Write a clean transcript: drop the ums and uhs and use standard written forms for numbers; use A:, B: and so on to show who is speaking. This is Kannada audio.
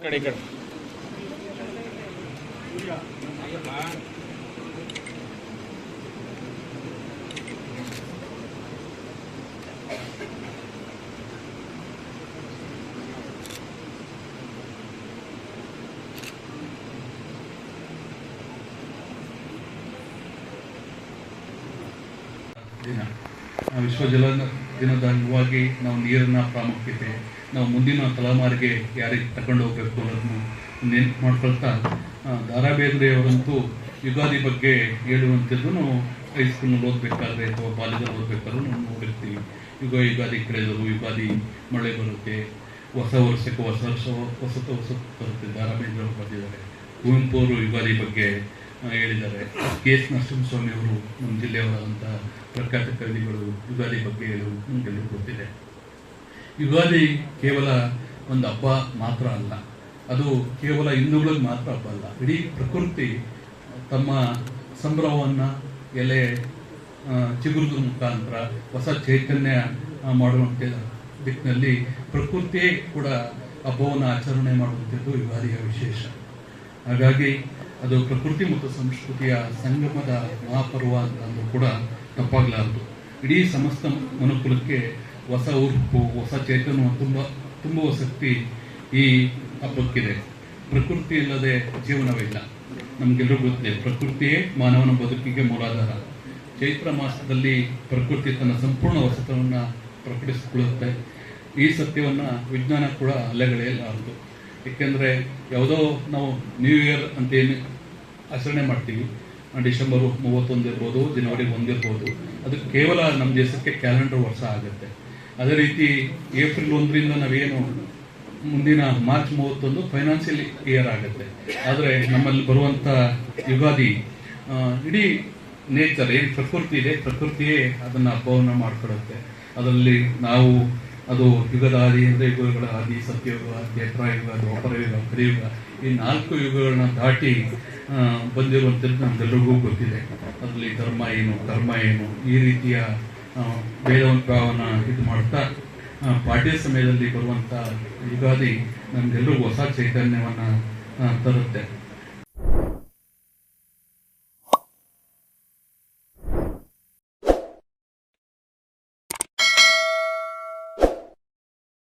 A: ಕಡೆ ಕಡೆ
B: ದಿನ ವಿಶ್ವ ಜಲ ದಿನದ ಅಂಗವಾಗಿ ನಾವು ನೀರಿನ ಪ್ರಾಮುಖ್ಯತೆ ನಾವು ಮುಂದಿನ ತಲೆಮಾರಿಗೆ ಯಾರಿಗೆ ತಗೊಂಡು ಹೋಗ್ಬೇಕು ಅನ್ನೋದನ್ನು ನೆನಪು ಮಾಡ್ಕೊಳ್ತಾ ದಾರಾಬೇಂದ್ರೆಯವರಂತೂ ಯುಗಾದಿ ಬಗ್ಗೆ ಹೇಳುವಂಥದ್ದು ನಾವು ಹೈಸ್ಕೂಲ್ನಲ್ಲಿ ಓದಬೇಕಾದ್ರೆ ಅಥವಾ ಬಾಲ್ಯದಲ್ಲಿ ಓದಬೇಕಾದ್ರೂ ನಾವು ನೋಡಿರ್ತೀವಿ. ಯುಗಾದಿ ಕಳೆದರು, ಯುಗಾದಿ ಮಳೆ ಬರುತ್ತೆ, ಹೊಸ ವರ್ಷಕ್ಕೆ ಹೊಸತು ಬರುತ್ತೆ. ದಾರಾಬೇಂದ್ರೆ ಅವರು ಬರೆದಿದ್ದಾರೆ. ಕುವೆಂಪು ಅವರು ಯುಗಾದಿ ಬಗ್ಗೆ ಹೇಳಿದ್ದಾರೆ. ಕೆ.ಎಸ್. ನರಸಿಂಹಸ್ವಾಮಿ ಅವರು ನಮ್ಮ ಜಿಲ್ಲೆಯವರಾದಂಥ ಪ್ರಖ್ಯಾತ ಕವಿಗಳು ಯುಗಾದಿ ಬಗ್ಗೆ ಹೇಳುವುದು ನಮಗೆಲ್ಲರೂ ಗೊತ್ತಿದೆ. ಯುಗಾದಿ ಕೇವಲ ಒಂದು ಹಬ್ಬ ಮಾತ್ರ ಅಲ್ಲ, ಅದು ಕೇವಲ ಹಿಂದೂಗಳಿಗೆ ಮಾತ್ರ ಹಬ್ಬ ಅಲ್ಲ. ಇಡೀ ಪ್ರಕೃತಿ ತಮ್ಮ ಸಂಭ್ರಮವನ್ನು ಎಲೆ ಚಿಗುರುದ್ರ ಮುಖಾಂತರ ಹೊಸ ಚೈತನ್ಯ ಮಾಡುವಂಥ ದಿಕ್ಕಿನಲ್ಲಿ ಪ್ರಕೃತಿಯೇ ಕೂಡ ಹಬ್ಬವನ್ನು ಆಚರಣೆ ಮಾಡುವಂಥದ್ದು ಯುಗಾದಿಯ ವಿಶೇಷ. ಹಾಗಾಗಿ ಅದು ಪ್ರಕೃತಿ ಮತ್ತು ಸಂಸ್ಕೃತಿಯ ಸಂಗಮದ ಮಹಾಪರ್ವ ಅಂತಂದ್ರೂ ಕೂಡ ತಪ್ಪಾಗಲಾರದು. ಇಡೀ ಸಮಸ್ತ ಮನುಕುಲಕ್ಕೆ ಹೊಸ ಉರುಪು, ಹೊಸ ಚೈತನ್ಯ ತುಂಬುವ ಶಕ್ತಿ ಈ ಹಬ್ಬಕ್ಕಿದೆ. ಪ್ರಕೃತಿ ಇಲ್ಲದೆ ಜೀವನವಿಲ್ಲ. ನಮಗೆಲ್ಲರೂ ಗೊತ್ತಿದೆ, ಪ್ರಕೃತಿಯೇ ಮಾನವನ ಬದುಕಿಗೆ ಮೂಲಾಧಾರ. ಚೈತ್ರ ಮಾಸದಲ್ಲಿ ಪ್ರಕೃತಿ ತನ್ನ ಸಂಪೂರ್ಣ ಹೊಸತನವನ್ನು ಪ್ರಕಟಿಸಿಕೊಳ್ಳುತ್ತೆ. ಈ ಸತ್ಯವನ್ನು ವಿಜ್ಞಾನ ಕೂಡ ಅಲ್ಲಗಳೆಯಲಾರದು. ಏಕೆಂದರೆ ಯಾವುದೋ ನಾವು ನ್ಯೂ ಇಯರ್ ಅಂತೇನು ಆಚರಣೆ ಮಾಡ್ತೀವಿ, ಡಿಸೆಂಬರ್ 31 ಇರ್ಬೋದು, ಜನವರಿ 1 ಇರ್ಬೋದು, ಅದು ಕೇವಲ ನಮ್ಮ ದೇಶಕ್ಕೆ ಕ್ಯಾಲೆಂಡರ್ ವರ್ಷ ಆಗುತ್ತೆ. ಅದೇ ರೀತಿ ಏಪ್ರಿಲ್ 1ರಿಂದ ನಾವೇನು ಮುಂದಿನ ಮಾರ್ಚ್ 31 ಫೈನಾನ್ಷಿಯಲ್ ಇಯರ್ ಆಗುತ್ತೆ. ಆದರೆ ನಮ್ಮಲ್ಲಿ ಬರುವಂಥ ಯುಗಾದಿ ಇಡೀ ನೇಚರ್ ಏನು ಪ್ರಕೃತಿ ಇದೆ, ಪ್ರಕೃತಿಯೇ ಅದನ್ನು ಹಬ್ಬವನ್ನು ಮಾಡಿಕೊಡುತ್ತೆ. ಅದರಲ್ಲಿ ನಾವು ಅದು ಯುಗದ ಆದಿ ಅಂದರೆ ಯುಗಗಳ ಆದಿ, ಸತ್ಯಯುಗ, ತ್ರೇತಾಯುಗ, ದ್ವಾಪರಯುಗ, ಕಲಿಯುಗ, ಈ 4 ಯುಗಗಳನ್ನ ದಾಟಿ ಬಂದಿರುವಂಥದ್ದು ನಮಗೆಲ್ಲರಿಗೂ ಗೊತ್ತಿದೆ. ಅದರಲ್ಲಿ ಧರ್ಮ ಏನು, ಕರ್ಮ ಏನು, ಈ ರೀತಿಯ ಭೇದವನ್ನು ಇದು ಮಾಡ್ತಾ ಪಾಡ್ಯ ಸಮಯದಲ್ಲಿ ಬರುವಂಥ ಯುಗಾದಿ ನಮಗೆಲ್ಲರಿಗೂ ಹೊಸ ಚೈತನ್ಯವನ್ನು ತರುತ್ತೆ.